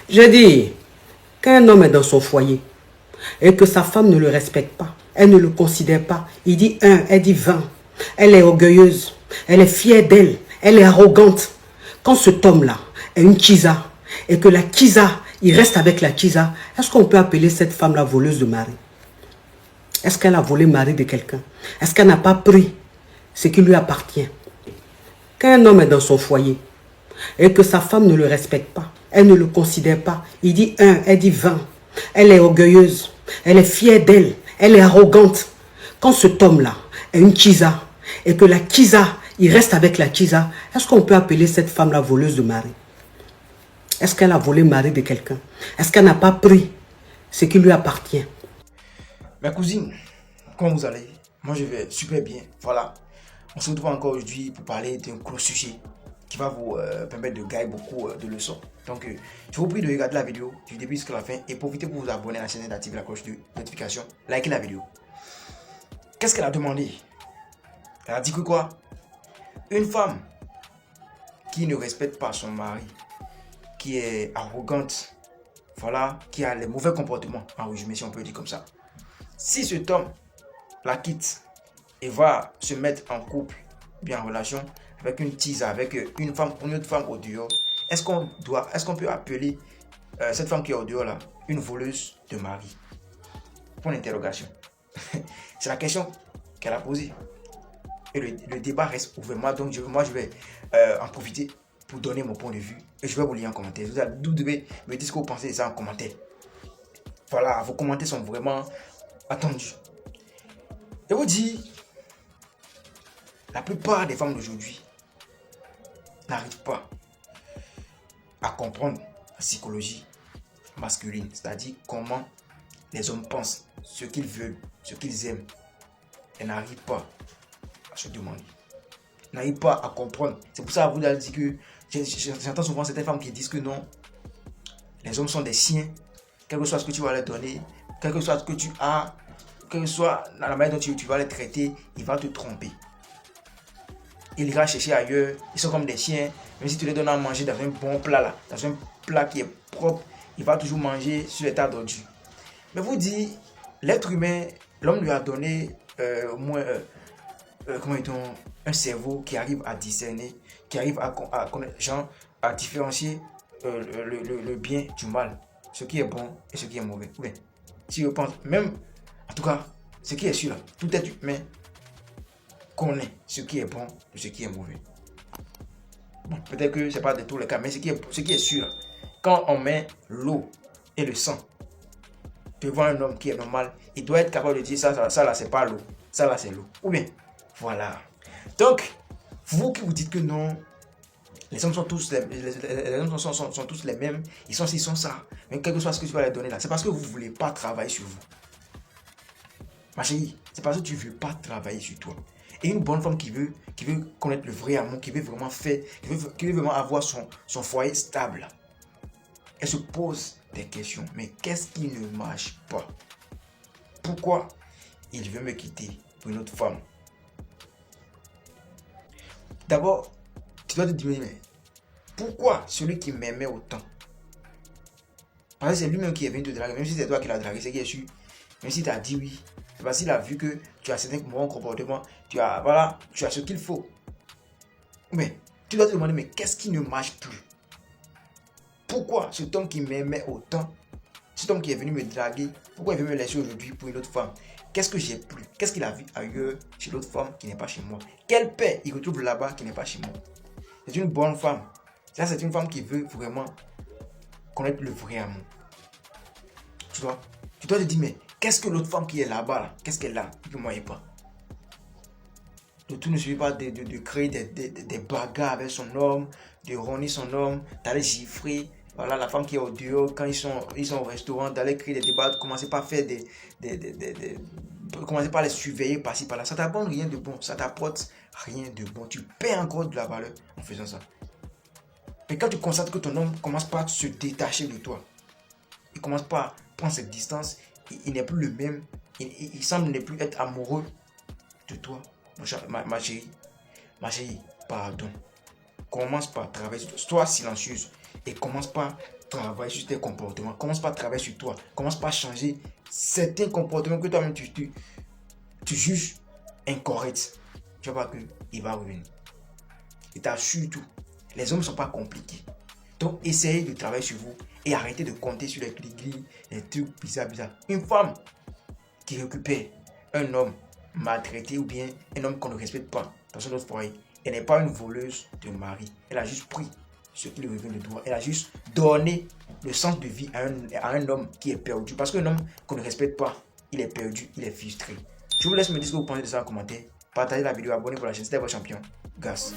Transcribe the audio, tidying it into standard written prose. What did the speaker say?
J'ai dit qu'un homme est dans son foyer et que sa femme ne le respecte pas, elle ne le considère pas. Il dit 1, elle dit 20. Elle est orgueilleuse, elle est fière d'elle, elle est arrogante. Quand cet homme-là est une Kisa et que la Kisa, il reste avec la Kisa, est-ce qu'on peut appeler cette femme-là voleuse de mari? Est-ce qu'elle a volé le mari de quelqu'un? Est-ce qu'elle n'a pas pris ce qui lui appartient? Qu'un homme est dans son foyer et que sa femme ne le respecte pas, elle ne le considère pas. Il dit 1, elle dit 20. Elle est orgueilleuse, elle est fière d'elle, elle est arrogante. Quand cet homme-là est une Kisa et que la Kisa, il reste avec la Kisa, est-ce qu'on peut appeler cette femme-là voleuse de mari? Est-ce qu'elle a volé le mari de quelqu'un? Est-ce qu'elle n'a pas pris ce qui lui appartient? Ma cousine, comment vous allez? Moi je vais super bien, voilà. On se retrouve encore aujourd'hui pour parler d'un gros sujet qui va vous permettre de gagner beaucoup de leçons. Donc je vous prie de regarder la vidéo du début jusqu'à la fin et profitez pour vous abonner à la chaîne et d'activer la cloche de notification. Likez la vidéo. Qu'est-ce qu'elle a demandé? Elle a dit que quoi? Une femme qui ne respecte pas son mari, qui est arrogante, voilà, qui a les mauvais comportements, en résumé si on peut dire comme ça. Si cet homme la quitte et va se mettre en couple, bien en relation, avec une tisa, avec une autre femme au dehors, est-ce qu'on peut appeler cette femme qui est au dehors là, une voleuse de mari? Point d'interrogation. C'est la question qu'elle a posée. Et le débat reste ouvert. Donc moi je vais en profiter pour donner mon point de vue. Et je vais vous lire en commentaire. Vous devez me dire ce que vous pensez de ça en commentaire. Voilà, vos commentaires sont vraiment attendus. Je vous dis, la plupart des femmes d'aujourd'hui n'arrivent pas à comprendre la psychologie masculine, c'est-à-dire comment les hommes pensent, ce qu'ils veulent, ce qu'ils aiment. Elles n'arrivent pas à se demander, n'arrivent pas à comprendre. C'est pour ça que vous avez dit que j'entends souvent certaines femmes qui disent que non, les hommes sont des chiens, quel que soit ce que tu vas leur donner, quel que soit ce que tu as, quelle que soit la manière dont tu vas les traiter, il va te tromper. Il ira chercher ailleurs, ils sont comme des chiens, même si tu les donnes à manger dans un bon plat là, dans un plat qui est propre, il va toujours manger sur les tas d'ordures. Mais vous dites, l'être humain, l'homme lui a donné au moins un cerveau qui arrive à discerner, qui arrive à connaître, genre, à différencier le bien du mal, ce qui est bon et ce qui est mauvais. Oui. Si je pense, même, en tout cas, ce qui est sûr, tout être humain connaît ce qui est bon et ce qui est mauvais. Bon, peut-être que ce n'est pas de tous les cas, mais ce qui est sûr, quand on met l'eau et le sang devant un homme qui est normal, il doit être capable de dire ça là, c'est pas l'eau, ça là, c'est l'eau. Ou bien, voilà. Donc, vous qui vous dites que non, les hommes sont tous les hommes sont tous les mêmes, ils sont ça, mais quel que soit ce que tu vas leur donner là, c'est parce que vous ne voulez pas travailler sur vous. Ma chérie, c'est parce que tu ne veux pas travailler sur toi. Et une bonne femme qui veut connaître le vrai amour, qui veut vraiment faire, qui veut vraiment avoir son foyer stable, elle se pose des questions. Mais qu'est-ce qui ne marche pas? Pourquoi il veut me quitter pour une autre femme? D'abord, tu dois te dire, mais pourquoi celui qui m'aimait autant? Parce que c'est lui-même qui est venu te draguer, même si c'est toi qui l'as dragué, c'est qui est sûr. Même si tu as dit oui, c'est parce qu'il a vu que tu as certains bons comportements, tu as ce qu'il faut. Mais tu dois te demander, mais qu'est-ce qui ne marche plus? Pourquoi cet homme qui m'aimait autant, cet homme qui est venu me draguer, pourquoi il veut me laisser aujourd'hui pour une autre femme? Qu'est-ce que j'ai plus? Qu'est-ce qu'il a vu ailleurs chez l'autre femme qui n'est pas chez moi? Quelle paix il retrouve là-bas qui n'est pas chez moi? C'est une bonne femme. Ça, c'est une femme qui veut vraiment connaître le vrai amour. Tu dois te dire, mais qu'est-ce que l'autre femme qui est là-bas, là, qu'est-ce qu'elle a que moi et pas? Le tout ne suffit pas de créer des bagarres avec son homme, de rogner son homme, d'aller gifler. Voilà, la femme qui est au dehors, quand ils sont au restaurant, d'aller créer des débats, commencer par faire commencer par les surveiller par-ci par-là. Ça t'apporte rien de bon, ça t'apporte rien de bon. Tu perds encore de la valeur en faisant ça. Mais quand tu constates que ton homme commence pas à se détacher de toi, il commence pas à prendre cette distance, il n'est plus le même, il semble ne plus être amoureux de toi, ma chérie. Ma chérie, pardon. Commence par travailler sur toi. Sois silencieuse et commence par travailler sur tes comportements. Commence par travailler sur toi. Commence par changer certains comportements que toi-même tu juges incorrects. Tu vas voir qu'il va revenir. Et t'assure tout. Les hommes ne sont pas compliqués. Donc, essayez de travailler sur vous et arrêtez de compter sur les clics, les trucs bizarres. Une femme qui récupère un homme maltraité ou bien un homme qu'on ne respecte pas dans son autre foyer, elle n'est pas une voleuse de mari. Elle a juste pris ce qui lui revient de droit. Elle a juste donné le sens de vie à un homme qui est perdu. Parce qu'un homme qu'on ne respecte pas, il est perdu, il est frustré. Je vous laisse me dire ce que vous pensez de ça en commentaire. Partagez la vidéo, abonnez-vous à la chaîne. C'était votre champion, Gas.